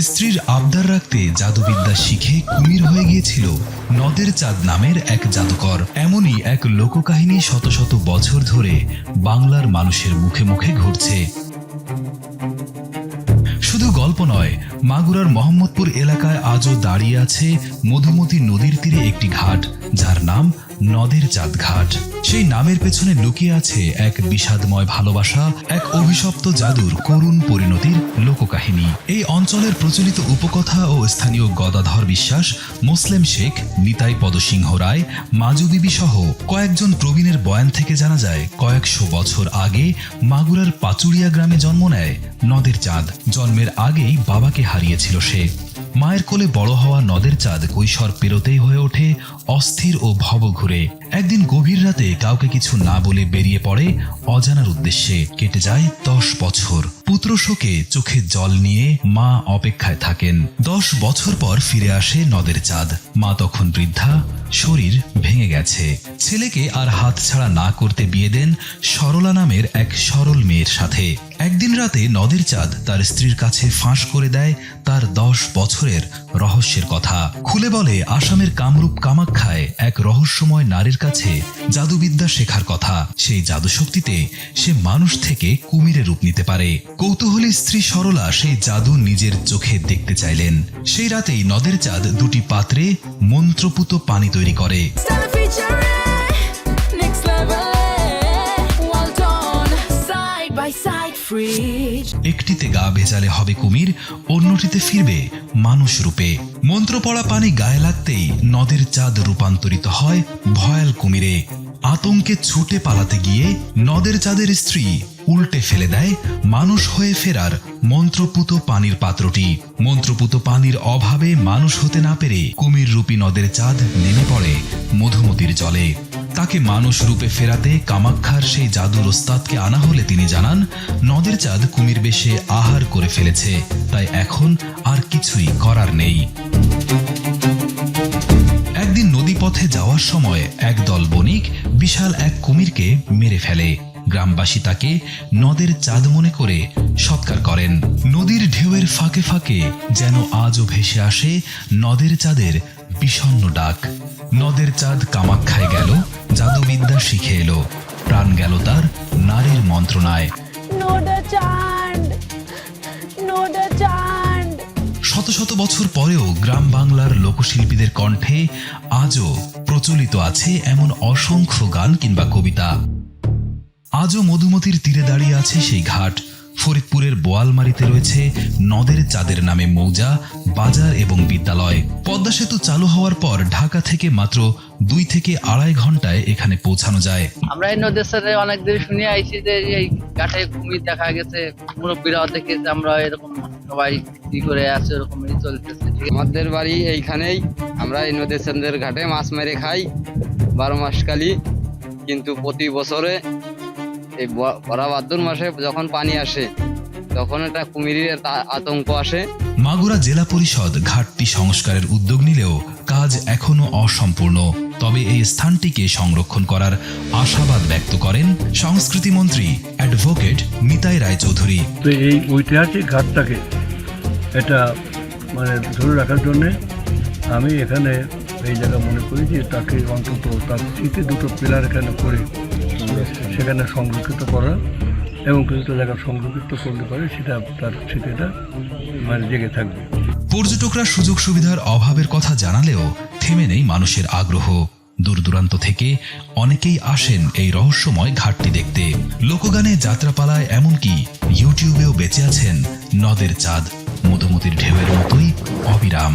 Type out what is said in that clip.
স্ত্রীর আবদার রাখতে জাদুবিদ্যা শিখে কুমির হয়ে গিয়েছিল নদের চাঁদ নামের এক জাদুকর। এমনই এক লোককাহিনী শত শত বছর ধরে বাংলার মানুষের মুখে মুখে ঘুরছে। শুধু গল্প নয়, মাগুরার মোহাম্মদপুর এলাকায় আজও দাঁড়িয়ে আছে মধুমতি নদীর তীরে একটি ঘাট, যার নাম নদের চাঁদ ঘাট। সেই নামের পেছনে লুকিয়ে আছে এক বিষাদময় ভালোবাসা, এক অভিশপ্ত জাদুর করুণ পরিণতির লোককাহিনী। এই অঞ্চলের প্রচলিত উপকথা ও স্থানীয় গদাধর বিশ্বাস, মোসলেম শেখ, নিতাই পদসিংহ রায়, মাজু বিবি সহ কয়েকজন প্রবীণের বয়ান থেকে জানা যায়, কয়েকশো বছর আগে মাগুরার পাচুরিয়া গ্রামে জন্ম নেয় নদের চাঁদ। জন্মের আগেই বাবাকে হারিয়েছিল সে। মায়ের কোলে বড় হওয়া নদের চাঁদ কৈশোর পেরোতেই হয়ে ওঠে অস্থির ও ভবঘুরে। একদিন গভীর রাতে কাউকে কিছু না বলে বেরিয়ে পড়ে অজানার উদ্দেশ্যে। কেটে যায় 10 বছর। পুত্র শোকে চোখে জল নিয়ে মা অপেক্ষায় থাকেন। 10 বছর পর ফিরে আসে নদের চাঁদ। মা তখন বৃদ্ধা, শরীর ভেঙে গেছে। ছেলেকে আর হাত ছাড়া না করতে বিয়ে দেন সরলা নামের এক সরল মেয়ের সাথে। একদিন রাতে নদের চাঁদ তার স্ত্রীর কাছে ফাঁস করে দেয় তার 10 বছরের রহস্যের কথা। খুলে বলে আসামের কামরূপ কামাখ্যায় এক রহস্যময় নারীর কাছে জাদুবিদ্যা শেখার কথা। সেই জাদুশক্তিতে সে মানুষ থেকে কুমিরে রূপ নিতে পারে। কৌতূহলী স্ত্রী সরলা সেই জাদু নিজের চোখে দেখতে চাইলেন। সেই রাতেই নদের চাঁদ 2টি পাত্রে মন্ত্রপুত পানি তৈরি করে। একটিতে গা ভেজালে হবে কুমির, অন্যটিতে ফিরবে মানুষ রূপে। মন্ত্র পড়া পানি গায়ে লাগতেই নদের চাঁদ রূপান্তরিত হয় ভয়াল কুমিরে। আতঙ্কে ছুটে পালাতে গিয়ে নদের চাঁদের স্ত্রী উল্টে ফেলে দেয় মানুষ হয়ে ফেরার মন্ত্রপুত পানির পাত্রটি। মন্ত্রপুত পানির অভাবে মানুষ হতে না পেরে কুমির রূপী নদের চাঁদ নেমে পড়ে মধুমতির জলে। তাকে মানুষ রূপে ফেরাতে কামাখ্যার সেই জাদুর ওস্তাদকে আনা হলে তিনি জানান, নদের চাঁদ কুমির বেশে আহার করে ফেলেছে, তাই এখন আর কিছুই করার নেই। একদিন নদীপথে যাওয়ার সময় একদল বণিক বিশাল এক কুমিরকে মেরে ফেলে। গ্রামবাসী তাকে নদের চাঁদ মনে করে সৎকার করেন। নদীর ঢেউয়ের ফাঁকে ফাঁকে যেন আজও ভেসে আসে নদের চাঁদের বিষণ্ণ ডাক। নদের চাঁদ কামাখ্যায় গেল, জাদুবিদ্যা শিখে এলো। প্রাণ গেল তার নারীর মন্ত্রণায়। শত শত বছর পরেও গ্রাম বাংলার লোকশিল্পীদের কণ্ঠে আজও প্রচলিত আছে এমন অসংখ্য গান কিংবা কবিতা। আজও মধুমতির তীরে দাঁড়িয়ে আছে সেই ঘাট। ফরিদপুরের বোয়ালমারীতে রয়েছে নদের চাঁদের নামে মৌজা, বাজার এবং বিদ্যালয়। পদ্মা সেতু চালু হওয়ার পর ঢাকা থেকে মাত্র 2 থেকে 2.5 ঘন্টায় এখানে পৌঁছানো যায়। আমরা এই নদের সাথে অনেক দিন শুনে আইছি যে এই ঘাটে কুমির দেখা গেছে, মুরব্বীরাও দেখেছে, আমরা এরকম সবাই কি করে আছে এরকমই চলতেছে। আমাদের বাড়ি এইখানেই, আমরা এই নদের চাঁদের ঘাটে মাছ মেরে খাই 12 মাস কালি। কিন্তু প্রতি বছরে এই ভরা ভাদ্র মাসে যখন পানি আসে তখন একটা কুমিরের আতঙ্ক আসে। মাগুরা জেলা পরিষদ ঘাটটি সংস্কারের উদ্যোগ নিলেও কাজ এখনো অসম্পূর্ণ। তবে এই স্থানটিকে সংরক্ষণ করার আশাবাদ ব্যক্ত করেন সংস্কৃতি মন্ত্রী অ্যাডভোকেট নিতাই রায়চৌধুরী। তো এই ঐতিহাসিক ঘাটটাকে এটা ধরে রাখার জন্য আমি এখানে এই জায়গা মনে করি যে তাকে অন্তত তার স্মৃতি 2টো পিলার এখানে করে সেখানে সংরক্ষিত করা এবং কিছুটা জায়গা সংরক্ষিত করলে পারে সেটা তার স্মৃতিটা জেগে থাকবে। পর্যটকরা সুযোগ সুবিধার অভাবের কথা জানালেও থেমে নেই মানুষের আগ্রহ। দূর দূরান্ত থেকে অনেকেই আসেন এই রহস্যময় ঘাটটি দেখতে। লোকগানে, যাত্রাপালায়, এমনকি ইউটিউবেও বেঁচে আছেন নদের চাঁদ, মধুমতির ঢেউয়ের মতোই অবিরাম।